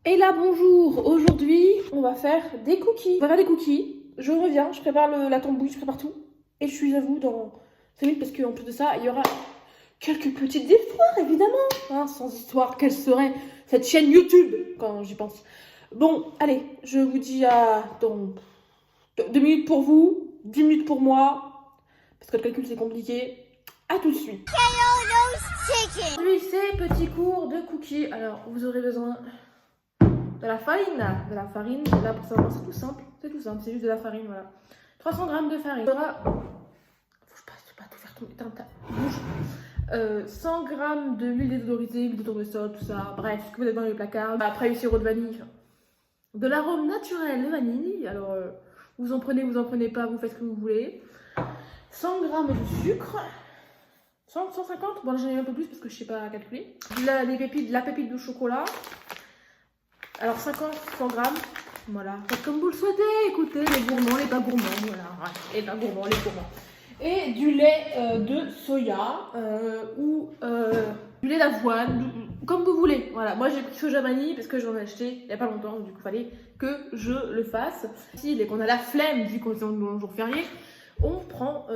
Et là, bonjour. Aujourd'hui, on va faire des cookies. On va faire des cookies. Je reviens, je prépare la tambouille, je prépare tout. Et je suis à vous dans 5 minutes parce qu'en plus de ça, il y aura quelques petites histoires, évidemment. Hein, sans histoire, quelle serait cette chaîne YouTube quand j'y pense. Bon, allez, je vous dis à dans 2 minutes pour vous, 10 minutes pour moi. Parce que le calcul, c'est compliqué. À tout de suite. Aujourd'hui, c'est petit cours de cookies. Alors, vous aurez besoin de la farine. Là, pour savoir, c'est tout simple, c'est juste de la farine, voilà. 300 g de farine. Il y aura, faut que je pas tout faire tomber, bouge. 100 g d'huile désodorisée, huile de tournesol, tout ça, bref, ce que vous avez dans le placard. Après, du sirop de vanille, de l'arôme naturel de vanille. Alors, vous en prenez pas, vous faites ce que vous voulez. 100 g de sucre. 150, bon là j'en ai un peu plus parce que je sais pas calculer. La pépite de chocolat. Alors 50, 100 grammes, voilà. Faites comme vous le souhaitez, écoutez, les gourmands, les pas gourmands, voilà. Ouais, les pas gourmands, les gourmands. Et du lait de soya ou du lait d'avoine, comme vous voulez. Voilà, moi j'ai pris soja vanille parce que j'en ai acheté il n'y a pas longtemps, du coup il fallait que je le fasse. Si qu'on a la flemme, vu qu'on est un jour férié, on prend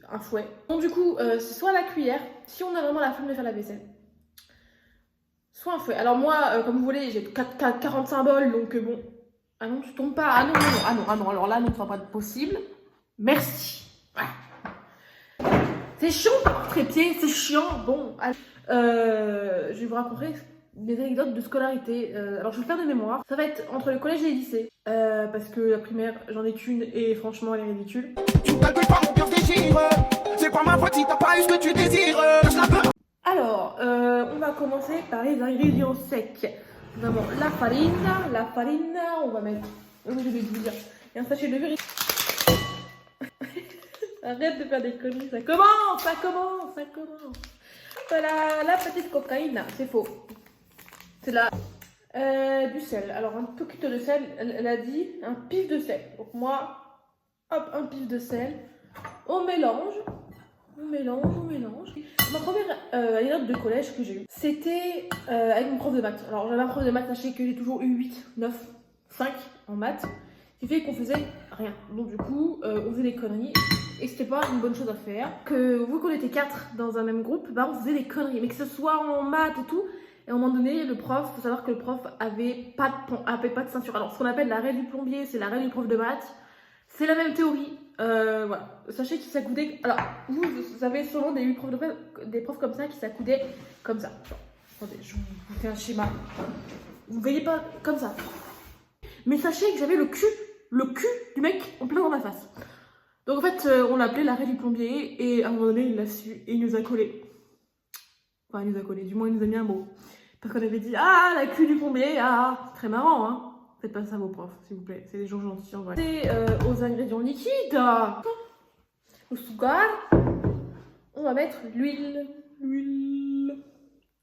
un fouet. Donc du coup, c'est soit la cuillère, si on a vraiment la flemme de faire la vaisselle. Soit un fouet. Alors moi, comme vous voulez, j'ai 45 bols, donc bon. Ah non, tu tombes pas. Ah non, non, non. Ah non, alors là, non, ça va pas être possible. Merci. Ouais. C'est chiant, trépied, c'est chiant. Bon, je vais vous raconter des anecdotes de scolarité. Alors je vais le faire de mémoire. Ça va être entre le collège et le lycée. Parce que la primaire, j'en ai qu'une et franchement, elle est ridicule. Tu ne calcules pas mon cœur déchire. C'est pas ma faute si t'as pas eu ce que tu désires. Alors, on va commencer par les ingrédients secs. Vraiment, la farine, on va mettre, je vais vous dire, et un sachet de vérité. Arrête de faire des conneries, ça commence. Voilà, la petite cocaïne, c'est faux. C'est là. Du sel, alors un poquito de sel, elle a dit un pif de sel. Donc moi, hop, un pif de sel. On mélange. Ma première anecdote de collège que j'ai eue, c'était avec mon prof de maths. Alors j'avais un prof de maths, sachez que j'ai toujours eu 8, 9, 5 en maths. Ce qui fait qu'on faisait rien. Donc du coup, on faisait des conneries. Et c'était pas une bonne chose à faire. Que vu qu'on était 4 dans un même groupe, bah on faisait des conneries. Mais que ce soit en maths et tout. Et à un moment donné, le prof, faut savoir que le prof avait pas de ceinture. Alors ce qu'on appelle la règle du plombier, c'est la règle du prof de maths. C'est la même théorie. Voilà. Sachez qu'il s'accoudait. Alors, vous avez souvent des profs comme ça qui s'accoudaient comme ça. Genre, attendez, je vous fais un schéma. Vous voyez pas comme ça. Mais sachez que j'avais le cul du mec en plein dans ma face. Donc en fait, on l'appelait l'arrêt du plombier et à un moment donné, il l'a su et il nous a collé. Enfin, il nous a collé, du moins il nous a mis un mot. Parce qu'on avait dit, ah, la cul du plombier, ah, très marrant, hein. Faites pas ça à vos profs, s'il vous plaît. C'est des gens gentils en vrai. C'est aux ingrédients liquides. Au sugar. On va mettre l'huile.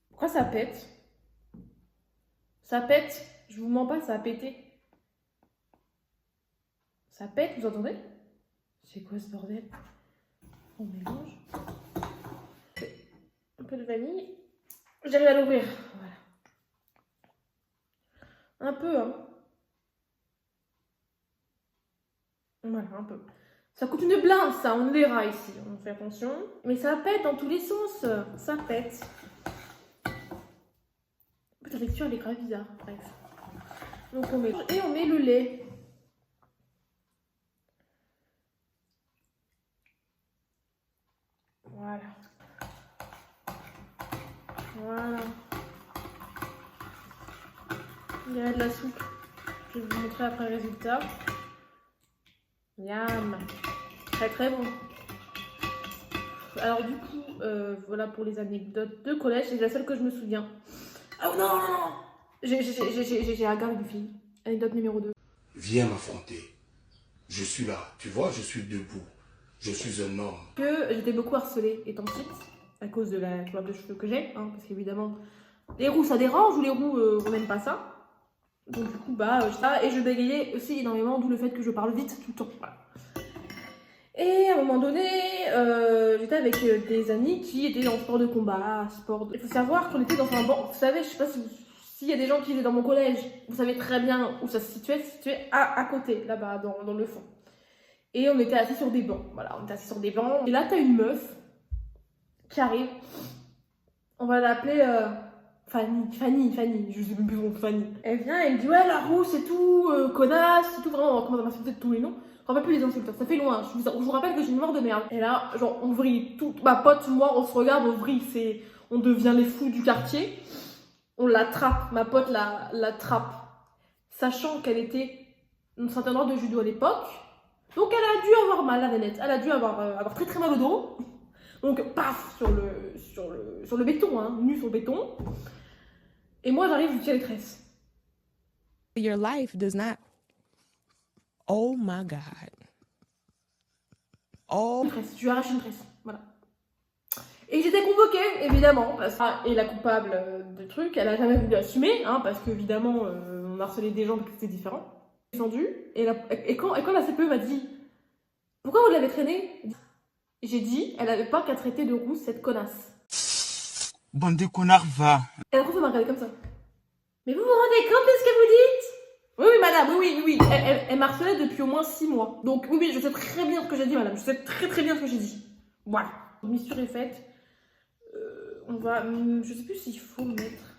Pourquoi ça pète? Ça pète. Je vous mens pas, ça a pété. Ça pète, vous entendez? C'est quoi ce bordel? On mélange. Un peu de vanille. J'arrive à l'ouvrir. Voilà. Un peu, hein. Voilà, un peu. Ça coûte une blinde, ça, on verra ici. On fait attention. Mais ça pète dans tous les sens. Ça pète. La texture, elle est grave bizarre. Bref. Donc on met... Et on met le lait. Voilà. Il y a de la soupe. Je vais vous montrer après le résultat. Miam. Très très bon. Alors du coup, voilà pour les anecdotes de collège. C'est la seule que je me souviens. Oh non, j'ai un gars, une fille. Anecdote numéro 2. Viens m'affronter. Je suis là. Tu vois, je suis debout. Je suis un homme. Que j'étais beaucoup harcelée étant petite. À cause de la couleur de cheveux que j'ai. Hein, parce qu'évidemment, les roux ça dérange ou les roux on n'aime pas ça. Donc du coup, bah, et je bégayais aussi énormément, d'où le fait que je parle vite tout le temps. Voilà. Et à un moment donné, j'étais avec des amis qui étaient dans le sport de combat, Il faut savoir qu'on était dans un banc. Vous savez, je sais pas si S'il y a des gens qui étaient dans mon collège, vous savez très bien où ça se situait à côté, là-bas, dans le fond. Et on était assis sur des bancs, voilà, on était assis sur des bancs. Et là, t'as une meuf qui arrive, on va l'appeler Fanny, je sais plus bon, Fanny. Elle vient, elle me dit, ouais, la rousse et tout, connasse, et tout, vraiment, on commence à m'insulter de tous les noms. Je me rappelle plus les insultes, ça fait loin, je vous rappelle que j'ai une mémoire de merde. Et là, genre, on vrille, toute ma pote, moi, on se regarde, on vrille, on devient les fous du quartier. On l'attrape, ma pote l'attrape, sachant qu'elle était une certaine ordre de judo à l'époque. Donc elle a dû avoir mal, la nénette. Elle a dû avoir très très mal au dos. Donc paf, sur le béton, hein, nue sur le béton. Et moi j'arrive, je lui tiens les tresses. Your life does not. Oh my God. Oh. Une tresse, je lui arrache une tresse, voilà. Et j'étais convoquée, évidemment, et la coupable du truc, elle a jamais voulu assumer, hein, parce qu'évidemment, on harcelait des gens parce que c'était différent. Descendu, et quand la CPE m'a dit « Pourquoi vous l'avez traînée ?» J'ai dit « Elle n'avait pas qu'à traiter de rousse cette connasse. » Bande de connards, va. Et la prof m'a regardé comme ça. « Mais vous vous rendez compte de ce que vous dites ?» Oui, oui, madame, oui. Elle m'harcelait depuis au moins 6 mois. Donc oui, je sais très bien ce que j'ai dit, madame. Je sais très très bien ce que j'ai dit. Voilà. Mission est faite. On va... Je sais plus s'il faut mettre...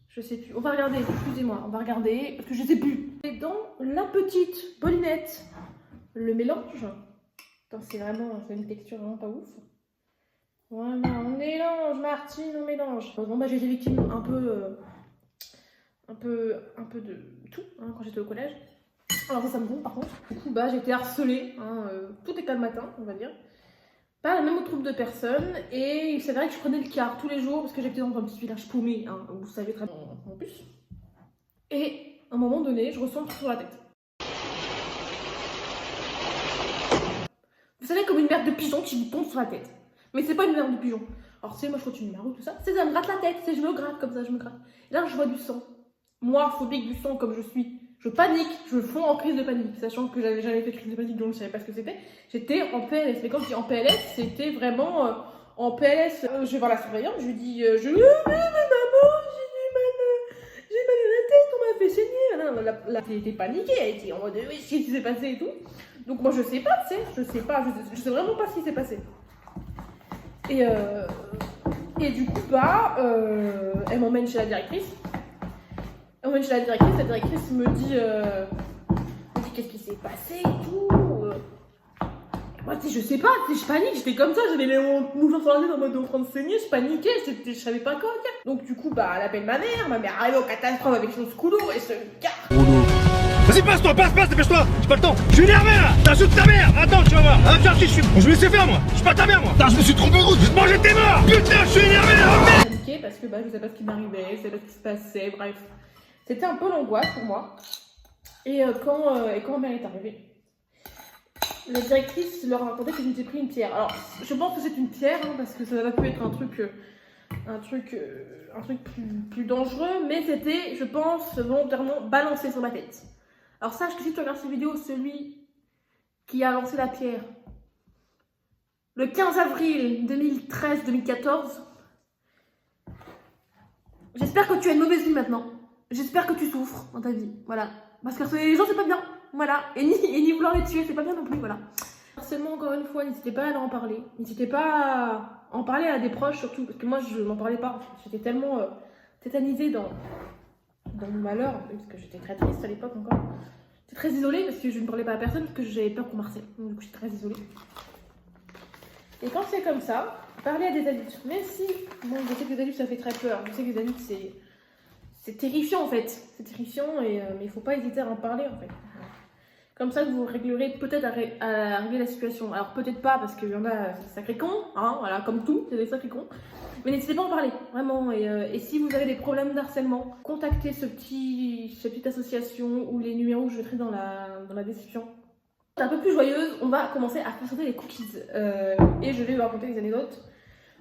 Je sais plus. On va regarder, excusez-moi. On va regarder, parce que je sais plus. Et dans la petite bolinette, le mélange. Attends, c'est une texture vraiment pas ouf. Voilà, on mélange, Martine, on mélange. Bon, bah j'ai été victime un peu de tout, hein, quand j'étais au collège. Alors ça me gonfle par contre. Du coup, bah j'ai été harcelée, hein, tout état le matin, on va dire. Pas la même troupe de personnes, et il s'avérait que je prenais le car tous les jours parce que j'étais dans un petit village paumé, hein, vous savez très bien en plus. Et à un moment donné, je reçois un truc sur la tête. Vous savez, comme une merde de pigeon qui vous tombe sur la tête. Mais c'est pas une merde de pigeon. Alors, tu sais, moi je continue ma route, tout ça. C'est ça me gratte la tête, c'est je me gratte comme ça, je me gratte. Et là, je vois du sang. Moi, phobique du sang comme je suis. Je panique, je fonds en crise de panique, sachant que j'avais jamais fait de crise de panique, donc je savais pas ce que c'était. J'étais en PLS, mais quand je dis en PLS, c'était vraiment en PLS. Je vais voir la surveillante, je lui dis, maman, j'ai mal à la tête, on m'a fait saigner. Là, elle était paniquée, elle était en mode, oui, qu'est-ce qui s'est passé et tout. Donc moi, je sais pas, tu sais, je sais vraiment pas ce qui s'est passé. Et du coup, bah, elle m'emmène chez la directrice. La directrice me dit qu'est-ce qui s'est passé et tout. Moi, tu sais, je sais pas, je panique, j'étais comme ça, j'avais les mouchoirs sur la tête en mode en train de saigner, je paniquais, je savais pas quoi dire. Donc, du coup, bah, elle appelle ma mère arrive au catastrophe avec son scoulo et se gare. Vas-y, passe-toi, dépêche-toi, j'ai pas le temps. Je suis énervé là, t'insultes ta mère, attends, tu vas voir. Ah, tiens, je me laissais faire moi, je suis pas ta mère moi. Putain, je me suis trompé de route, je vais te manger tes morts. Putain, je suis énervé là. Paniqué parce que bah, je sais pas ce qui m'arrivait, je sais pas ce qui se passait, bref. C'était un peu l'angoisse pour moi. Et quand ma mère est arrivée, la directrice leur a raconté que je m'étais pris une pierre. Alors, je pense que c'est une pierre, hein, parce que ça va pu être un truc plus dangereux, mais c'était, je pense, volontairement balancé sur ma tête. Alors sache que si tu regardes cette vidéo, celui qui a lancé la pierre, le 15 avril 2013-2014, j'espère que tu as une mauvaise vie maintenant. J'espère que tu souffres dans ta vie, voilà. Parce que les gens, c'est pas bien, voilà. Et ni vouloir les tuer, c'est pas bien non plus, voilà. Harcèlement, encore une fois, n'hésitez pas à en parler. N'hésitez pas à en parler à des proches, surtout. Parce que moi, je m'en parlais pas. J'étais tellement tétanisée dans mon malheur, parce que j'étais très triste à l'époque encore. J'étais très isolée parce que je ne parlais pas à personne, parce que j'avais peur qu'on m'harcèle. Donc, du coup, j'étais très isolée. Et quand c'est comme ça, parlez à des adultes. Même si, bon, je sais que les adultes, ça fait très peur. Je sais que les adultes, c'est terrifiant en fait, c'est terrifiant, mais il faut pas hésiter à en parler en fait. Comme ça vous réglerez peut-être à régler la situation. Alors peut-être pas parce qu'il y en a des sacrés cons, hein, voilà, comme tout, c'est des sacrés cons. Mais n'hésitez pas à en parler, vraiment. Et si vous avez des problèmes d'harcèlement, contactez cette petite association ou les numéros que je mettrai dans la description. Un peu plus joyeuse, on va commencer à faire sauter les cookies. Et je vais vous raconter des anecdotes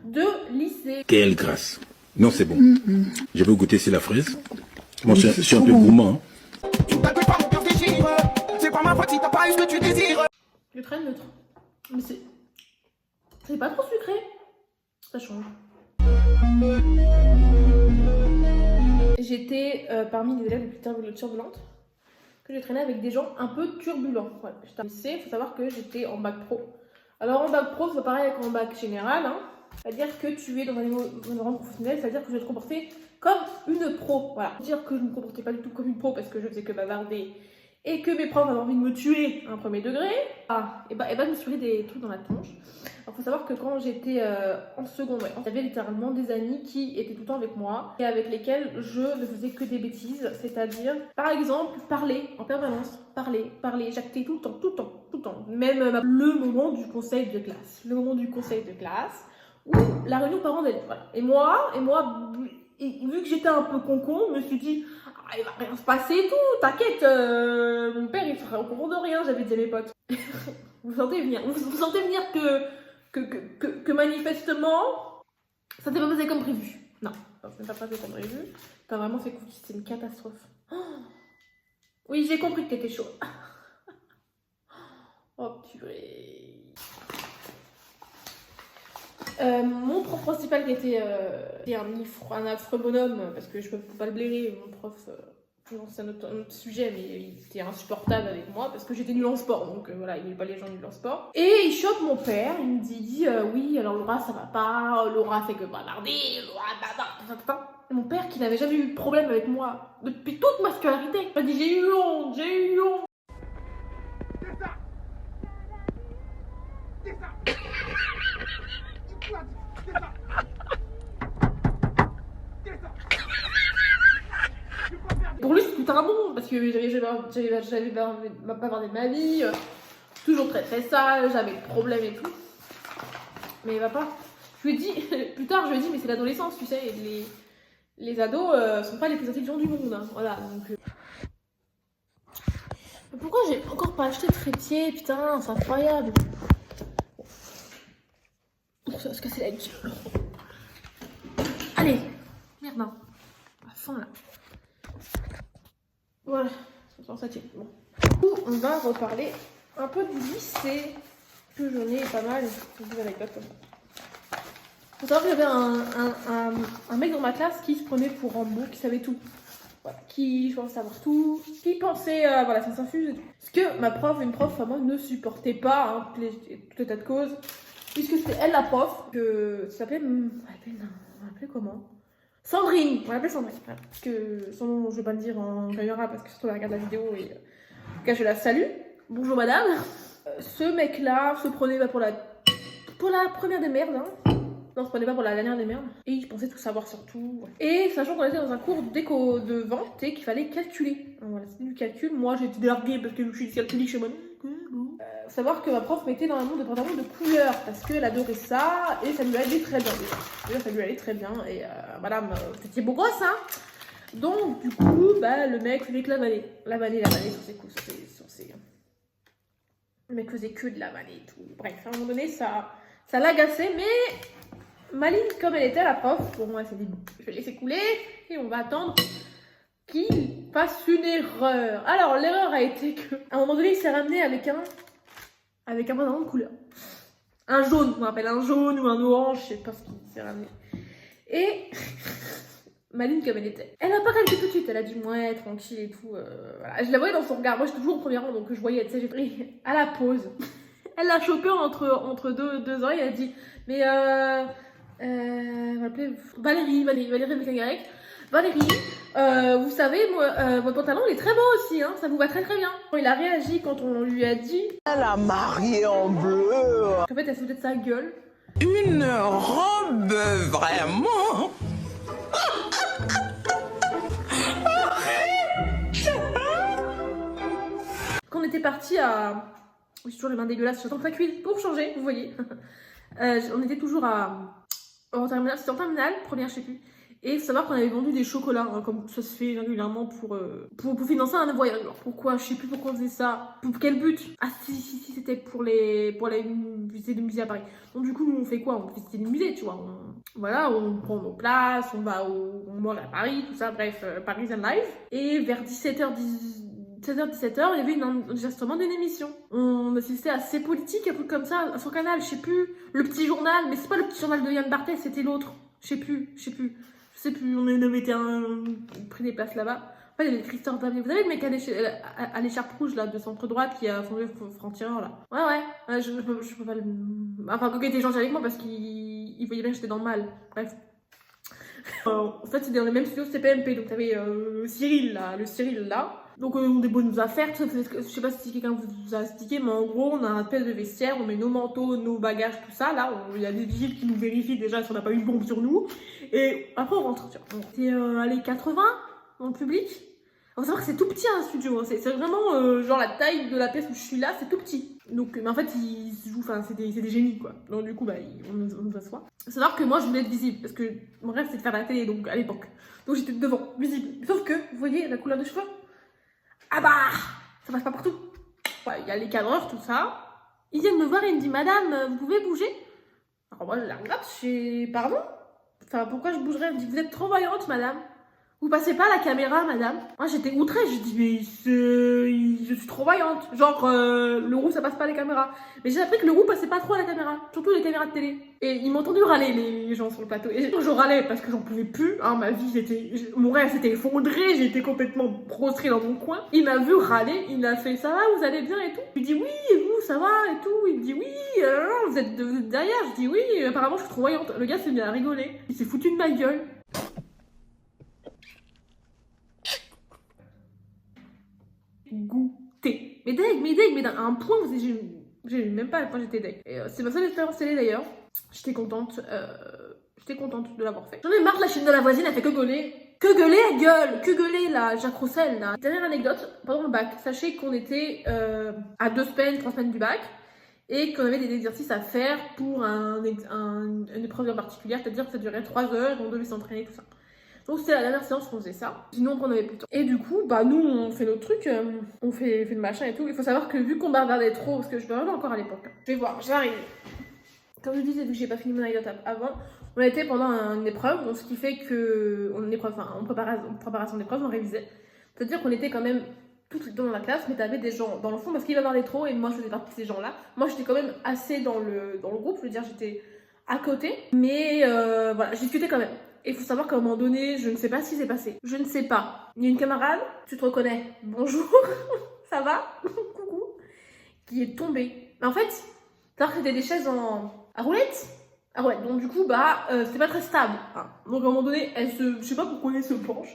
de lycée. Quelle grâce. Non, c'est bon. Je vais goûter c'est la fraise. Moi, je suis un peu gourmand. C'est pas ma faute si t'as pas eu ce que tu désires. Je traîne neutre. Mais c'est pas trop sucré. Ça change. J'étais parmi les élèves les plus turbulentes, que j'ai traîné avec des gens un peu turbulents. Voilà, j'étais en lycée, il faut savoir que j'étais en bac pro. Alors en bac pro, c'est pas pareil qu'en bac général, hein. C'est-à-dire que tu es dans un environnement professionnel, c'est-à-dire que je vais te comporter comme une pro. Voilà. Dire que je ne me comportais pas du tout comme une pro parce que je faisais que bavarder et que mes profs avaient envie de me tuer à un premier degré. Et bah je me suis pris des trucs dans la tronche. Alors faut savoir que quand j'étais en seconde, j'avais littéralement des amis qui étaient tout le temps avec moi et avec lesquels je ne faisais que des bêtises. C'est-à-dire, par exemple, parler en permanence. Parler, jacter tout le temps. Même le moment du conseil de classe. Ou la réunion parents d'élèves. Voilà. Et moi, vu que j'étais un peu concon, je me suis dit, ah, il va rien se passer et tout, t'inquiète, mon père il sera au courant de rien, j'avais dit à mes potes. Vous sentez venir que manifestement, ça s'est pas passé comme prévu. Non, ça s'est pas passé comme prévu. T'as vraiment fait cookies, c'est une catastrophe. Oh oui, j'ai compris que t'étais chaud. Oh purée. Mon prof principal qui était un affreux bonhomme, parce que je peux pas le blairer, mon prof, c'est un autre sujet, mais il était insupportable avec moi parce que j'étais nulle en sport, donc voilà, il n'aimait pas les gens nuls en sport. Et il chope mon père, il me dit oui, alors Laura ça va pas, Laura fait que bavarder, Laura. Et mon père qui n'avait jamais eu de problème avec moi depuis toute ma scolarité, m'a dit j'ai eu honte. Pour lui, c'était un bon, parce que j'avais bavardé de ma vie, toujours très très sale, j'avais des problèmes et tout. Mais il va pas. Je lui ai dit, plus tard, je lui ai dit, mais c'est l'adolescence, tu sais, et les ados sont pas les plus intelligents du monde. Hein, voilà, donc. Pourquoi j'ai encore pas acheté de trépied, putain, c'est incroyable. Ça va se casser la gueule. Allez, merde, non. À la fin là. Voilà, ça tient. Bon. Du coup, on va reparler un peu du lycée, que j'en ai pas mal, des anecdotes comme ça. Faut savoir qu'il y avait un mec dans ma classe qui se prenait pour Rambo, qui savait tout. Voilà, qui pensait savoir tout, qui pensait, voilà, ça s'infuse et tout. Ce que une prof, moi, ne supportait pas, hein, tout état de cause, puisque c'était elle la prof, que ça s'appelait, on l'appelait comment ? Sandrine, on l'appelait Sandrine, voilà, parce que son nom, je vais pas le dire en caméra, parce que surtout elle regarde la vidéo et en tout cas je la salue. Bonjour madame. Ce mec-là se prenait pour la première des merdes, hein. Non, se prenait pas pour la dernière des merdes. Et il pensait tout savoir sur tout. Et sachant qu'on était dans un cours d'éco de vente et qu'il fallait calculer. Voilà, c'était du calcul. Moi j'étais délarguée parce que je suis dyscalculique chez moi. Faut savoir que ma prof mettait dans un monde de pantalons de couleur parce qu'elle adorait ça et ça lui allait très bien. Déjà, ça lui allait très bien et madame, c'était beau gosse, hein. Donc du coup, le mec faisait que l'avaler sur ses coups, Le mec faisait que de l'avaler et tout. Bref, à un moment donné, ça l'agaçait, mais maligne comme elle était, la prof, bon, elle s'est dit, je vais laisser couler et on va attendre qu'il fasse une erreur. Alors, l'erreur a été que, à un moment donné, il s'est ramené avec un pantalon de couleur. Un jaune, on appelle un jaune ou un orange, je sais pas ce qu'il s'est ramené. Et, maligne comme elle était, elle n'a pas calculé tout de suite, elle a dit, ouais, tranquille et tout. Voilà. Je la voyais dans son regard, moi j'étais toujours au premier rang, donc je voyais, tu sais, j'ai pris à la pause. Elle l'a chopé entre deux oreilles, elle a dit, mais on va appeler Valérie avec un Y. Valérie, vous savez, moi, votre pantalon il est très beau aussi, hein, ça vous va très très bien. Il a réagi quand on lui a dit. Elle a marié en bleu. En fait, elle se foutait de sa gueule. Une robe, vraiment. Quand on était parti à. J'ai toujours les mains dégueulasses, j'attends que ça cuise pour changer, vous voyez. On était toujours en terminale, c'était en terminale, première, je sais plus. Et il faut savoir qu'on avait vendu des chocolats, hein, comme ça se fait régulièrement pour financer un voyage. Alors pourquoi, je sais plus pourquoi on faisait ça, pour quel but. Ah si, c'était pour les visiter des musées à Paris. Donc du coup, nous on fait quoi? On visite des musées, tu vois. On prend nos places, on mange à Paris, tout ça, bref, Parisian Life. Et vers 17h, 17h, il y avait un enregistrement d'une émission. On assistait à C'est Politique, un truc comme ça, sur Canal, je sais plus, le petit journal, mais c'est pas le petit journal de Yann Barthès, c'était l'autre. Je sais plus. On pris des places là-bas. Ouais, il y avait Christophe Damien. Vous savez le mec à l'écharpe rouge là, de centre droite qui a fondé franc-tireur là. Ouais, je peux pas le. Enfin, quand il était gentil avec moi parce qu'il voyait bien que j'étais dans le mal. Bref. En fait, c'est dans les mêmes studios CPMP. Donc, t'avais le Cyril là. Donc, on a des bonnes affaires. Je sais pas si quelqu'un vous a expliqué, mais en gros, on a un espèce de vestiaire. On met nos manteaux, nos bagages, tout ça. Là, il y a des vigiles qui nous vérifient déjà si on n'a pas eu une bombe sur nous. Et après, on rentre. C'est allez, 80 dans le public. Faut savoir que c'est tout petit un studio. C'est vraiment genre la taille de la pièce où je suis là, c'est tout petit. Donc, mais en fait, ils jouent, enfin, c'est des génies quoi. Donc, du coup, bah, on nous assoit. Faut savoir que moi, je voulais être visible parce que mon rêve, c'est de faire la télé, donc à l'époque. Donc, j'étais devant, visible. Sauf que, vous voyez la couleur de cheveux? Ah bah, ça passe pas partout. Ouais, il y a les cadreurs, tout ça. Ils viennent me voir et ils me disent, madame, vous pouvez bouger? Alors, moi, je la regarde, je fais, pardon? Enfin, pourquoi je bougerais? Elle me dit, vous êtes trop voyante, madame. Vous passez pas à la caméra, madame? Moi, j'étais outrée. Je dis, mais je suis trop voyante. Genre, le roux, ça passe pas à la caméra. Mais j'ai appris que le roux passait pas trop à la caméra. Surtout les caméras de télé. Et ils m'ont entendu râler, les gens sur le plateau. Et je râlais parce que j'en pouvais plus. Hein, ma vie, mon rêve s'était effondré. J'étais complètement prostrée dans mon coin. Il m'a vu râler. Il m'a fait, ça va, vous allez bien et tout. Je lui dis, oui, et vous, ça va et tout. Il me dit, oui, vous êtes derrière. Je dis, oui, apparemment, je suis trop voyante. Le gars s'est mis à rigoler. Il s'est foutu de ma gueule. Goûter. Mais à un point où j'ai même pas à point j'étais deg. Et c'est ma seule expérience télé d'ailleurs. J'étais contente de l'avoir fait. J'en ai marre de la chaîne de la voisine, elle fait que gueuler. Que gueuler, elle gueule. Que gueuler là, Jacques Roussel là. Dernière anecdote, pendant le bac, sachez qu'on était à 2 semaines, 3 semaines du bac. Et qu'on avait des exercices à faire pour une épreuve en particulier, c'est-à-dire que ça durait 3 heures, on devait s'entraîner, tout ça. Donc c'était la dernière séance qu'on faisait ça, sinon on avait plus de temps. Et du coup, bah nous on fait notre truc, on fait le machin et tout. Il faut savoir que vu qu'on bavardait trop, parce que je bavardais encore à l'époque, je vais voir, je vais arriver. Comme je disais, vu que j'ai pas fini mon anecdote avant, on était pendant une épreuve, donc ce qui fait que, en préparation d'épreuve, on révisait. C'est-à-dire qu'on était quand même toutes dans la classe, mais t'avais des gens dans le fond parce qu'il bavardait trop et moi je faisais partie de ces gens-là. Moi j'étais quand même assez dans le groupe, je veux dire j'étais à côté, mais voilà, je discutais quand même. Et il faut savoir qu'à un moment donné, je ne sais pas ce qui s'est passé. Je ne sais pas. Il y a une camarade, tu te reconnais, bonjour, ça va, coucou, qui est tombée. En fait, c'est-à-dire que c'était des chaises à roulettes. Ah ouais, donc du coup, bah, c'est pas très stable. Hein. Donc à un moment donné, je sais pas pourquoi elle se penche.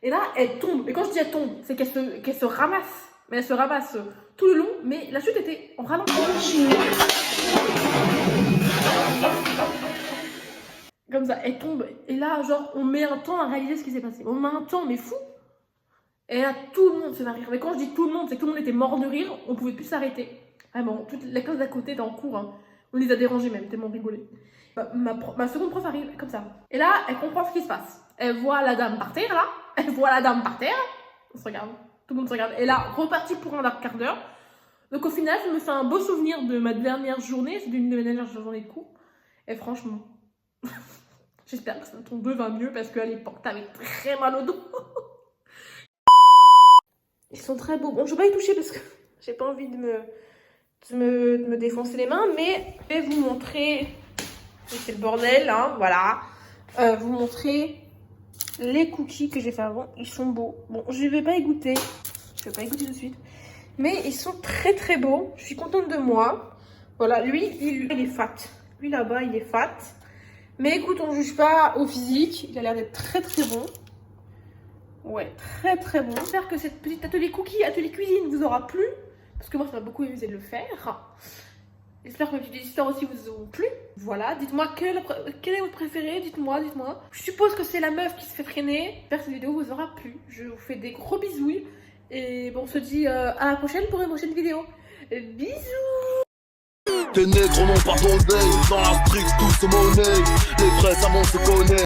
Et là, elle tombe. Et quand je dis elle tombe, c'est qu'elle se ramasse. Mais elle se ramasse tout le long. Mais la chute était en ralenti. Comme ça, elle tombe. Et là, genre, on met un temps à réaliser ce qui s'est passé. On met un temps, mais fou. Et là, tout le monde se met à rire. Mais quand je dis tout le monde, c'est que tout le monde était mort de rire. On pouvait plus s'arrêter. Vraiment, toute la classe d'à côté était en cours. Hein. On les a dérangés même, tellement rigolé. Ma seconde prof arrive comme ça. Et là, elle comprend ce qui se passe. Elle voit la dame par terre, là. Elle voit la dame par terre. On se regarde. Tout le monde se regarde. Et là, reparti pour un quart d'heure. Donc au final, je me fais un beau souvenir de ma dernière journée. C'est une de mes dernières journées de cours. Et franchement... J'espère que ton 2 va mieux parce qu'à l'époque, t'avais très mal au dos. Ils sont très beaux. Bon, je vais pas y toucher parce que j'ai pas envie de me défoncer les mains, mais je vais vous montrer. C'est le bordel, hein, voilà. Vous montrer les cookies que j'ai fait avant. Ils sont beaux. Bon, je vais pas y goûter. Je vais pas y goûter tout de suite. Mais ils sont très très beaux. Je suis contente de moi. Voilà, lui, il est fat. Lui là-bas, il est fat. Mais écoute, on ne juge pas au physique. Il a l'air d'être très très bon. Ouais, très très bon. J'espère que cette petite atelier cookie, atelier cuisine vous aura plu. Parce que moi, ça m'a beaucoup amusé de le faire. J'espère que mes petites histoires aussi vous auront plu. Voilà, dites-moi quel est votre préféré. Dites-moi. Je suppose que c'est la meuf qui se fait traîner. J'espère que cette vidéo vous aura plu. Je vous fais des gros bisous. Et bon, on se dit à la prochaine pour une prochaine vidéo. Bisous. Tes nègres n'ont pas ton deuil. Dans la street, tout se monnaie. Les vrais amants se connaissent.